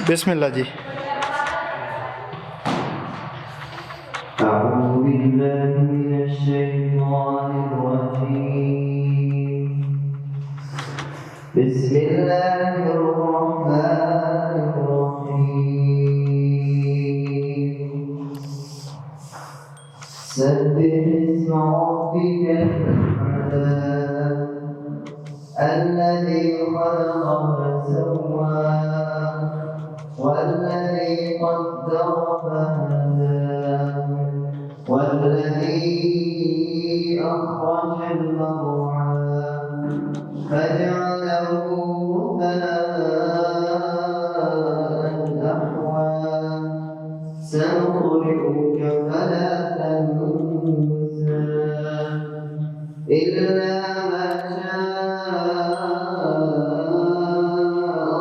بسم اللہ جی. أعوذ بالله من الشيطان الرجيم. بسم الله الرحمن الرحيم. سبح اسم ربك الأعلى الذي خلق فسوى والذي قدر فهدى والذي أخرج المرعى فجعله غثاء أحوى سنقرئك فلا تنسى إلا ما شاء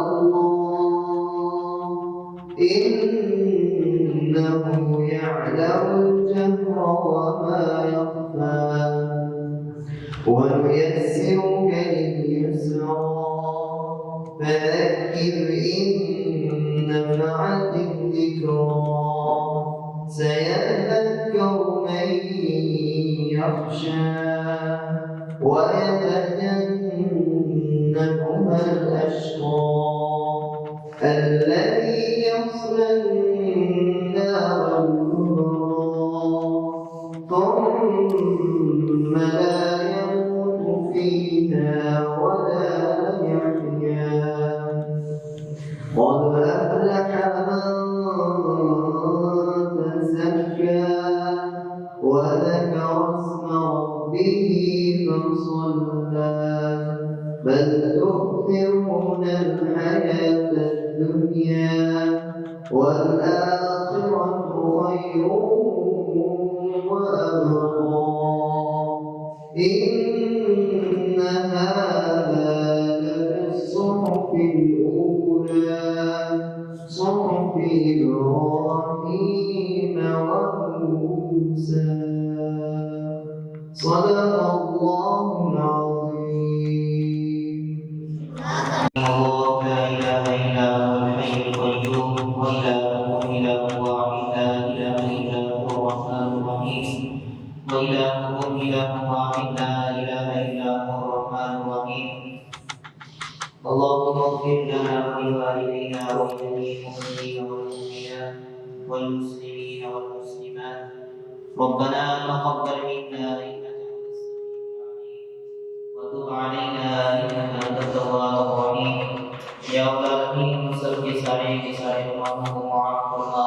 الله إنه يعلم الجهر وما يخفى ونيسرك لليسرى فذكر إن نفعت الذكرى سيذكر من يخشى ويتجنبها الأشقى الذي يصلى النار الكبرى ثم لا يموت فيها ولا يحيا قد أفلح من تزكى وذكر اسم ربه فصلى بل تؤثرون الحياة الدنيا والآخرة خير وأبقى إن هذا لفي الصحف الأولى صحف إبراهيم وموسى صدق الله العظيم. الله لا إله إلا هو الحي القيوم وإلهكم إله واحد لا إله إلا هو الرحمن الرحيم وإلهكم إله واحد لا إله إلا هو الرحمن الرحيم. اللهم اغفر لنا ولوالدينا ولجميع المؤمنين والمؤمنات والمسلمين والمسلمات. ربنا تقبل منا إنك أنت السميع العليم وتب علينا إنك أنت التواب الرحيم. یا العالمین سب کے سارے گناہوں کو معاف فرما.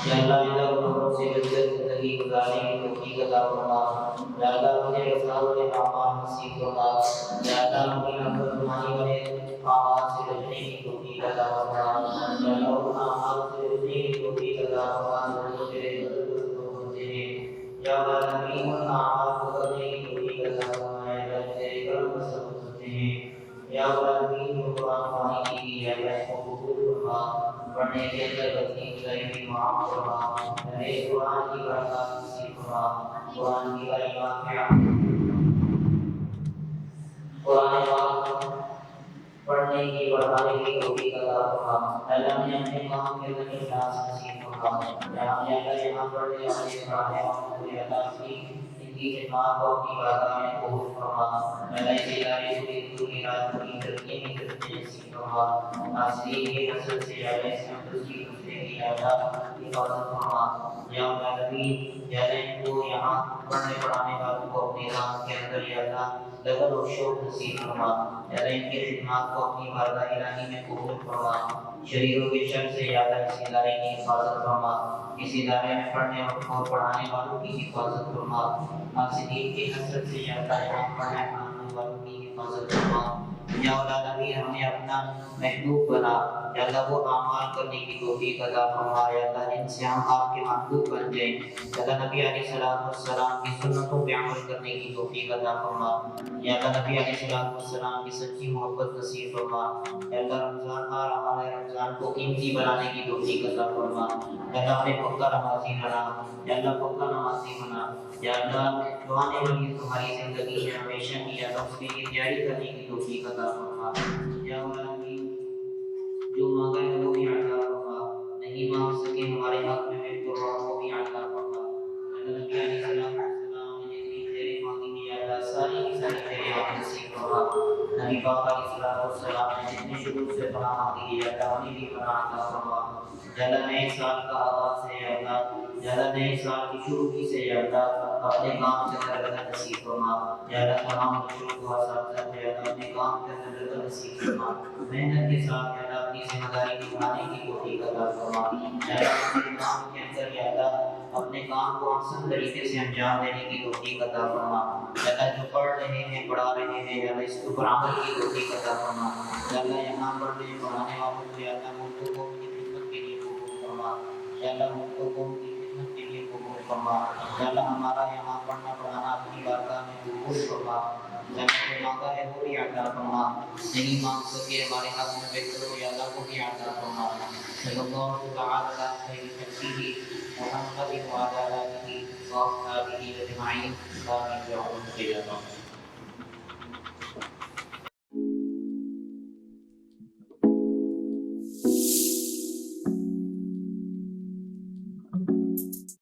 یا اللہ ادھر ادھر سے بچ کر زندگی گزارنے کی توفیق عطا فرما. یا اللہ مجھے رسالت والے اعمال نصیب فرما. یا اللہ مجھے نافرمانی والے اعمال سے بچنے کی توفیق عطا فرما. یا اللہ ان اعمال سے بچنے کی توفیق عطا فرما جو تیرے فضل و کرم ہوتے ہیں. یا العالمین ان اعمال کو کرنے کی توفیق عطا فرما جو تیرے کرم و سبب ہوتے ہیں. یا العالمین جو قرآن پڑھنے کی ہے اس کو قبول فرما. پڑھنے کے اندر غلطی کوتاہی معاف فرما. اے قرآن کی برکات نصیب فرما. قرآن کی کلمات قرآن پاک پڑھنے کی پڑھانے کی توفیق عطا فرما. اللہ نے اپنے کام کے اندر اخلاص نصیب فرما. یہاں پڑھنے والے پڑھانے والوں کو عطا کی کی خدمات کو اپنی بارگاہ میں قبول فرما. اللہ کے ادارے پوری رات پوری ترقی میں کرتے نصیب فرما. ناصرین کی حسد سے اللہ اس میں دوسری دوسرے کی اللہ حفاظت فرما. یا العالمین یا اللہ کو یہاں پڑھنے پڑھانے والوں کو اپنے کام کے اندر یا اللہ لگن اور شوق نصیب فرما. یا اللہ ان کی خدمات کو اپنی بارگاہ الہی میں قبول فرما. شریروں کے شر سے یا اللہ اس ادارے کی حفاظت فرما. اس ادارے میں پڑھنے اور پڑھانے والوں کی حفاظت فرما. حاسدین کی حسد سے یا اللہ یہاں پڑھنے پڑھانے والوں کی حفاظت فرما. یا العالمین ہمیں اپنا محبوب بنا. یا اللہ وہ اعمال کرنے کی توفیق عطا فرما. یا اللہ جن سے ہم آپ کے محبوب بن جائیں. یا اللہ نبی علیہ السلام کی سنتوں پہ عمل کرنے کی توفیق عطا فرما. یا اللہ نبی علیہ السلام کی سچی محبت نصیب فرما. یا اللہ رمضان آ رہا ہے، رمضان کو قیمتی بنانے کی توفیق عطا فرما. یا اللہ ہمیں پکا نمازی بنا. یا اللہ پکا نمازی بنا. یا اللہ جو آنے والی تمہاری زندگی ہے ہمیشہ کی یا اللہ اس کی تیاری کرنے کی توفیق عطا فرما. یا العالمین جو مانگا ہے وہ بھی عطا پناہ مانگی ہے اللہ انہیں بھی پناہ عطا فرما یا اللہ نئے سال کا آغاز ہے یا اللہ نئے سال کی شروع کی سے یا اللہ اپنے کام سے برکت نصیب فرما یا اللہ تمام بچوں کو اساتذہ کو یا اللہ اپنے کام کے اندر برکت نصیب فرما محنت کے ساتھ یا اللہ اپنی ذمہ داری نبھانے کی توفیق عطا فرما یا اللہ اپنے کام کے اندر یا اللہ اپنے کام کو احسن طریقے سے انجام دینے کی توفیق عطا فرما یا اللہ جو پڑھ رہے ہیں پڑھا رہے ہیں یا اللہ اس کے اوپر عمل کی توفیق عطا فرما یا اللہ یہاں پڑھنے پڑھانے والوں کو یا اللہ ملک کو کی خدمت کے لیے قبول فرما یا اللہ ملک کو کی خدمت کے لیے قبول فرما یا اللہ ہمارا یہاں پڑھنا پڑھانا اپنی بارگاہ میں قبول فرما یا اللہ جو مانگا ہے وہ بھی عطا فرما نہیں مانگ سکے ہمارے حق میں بہتر ہو یا اللہ کو بھی عطا فرما صلی اللہ تعالی علیہ خیر محمد وعلى آله وأصحابه أجمعين آمين برحمتك يا رب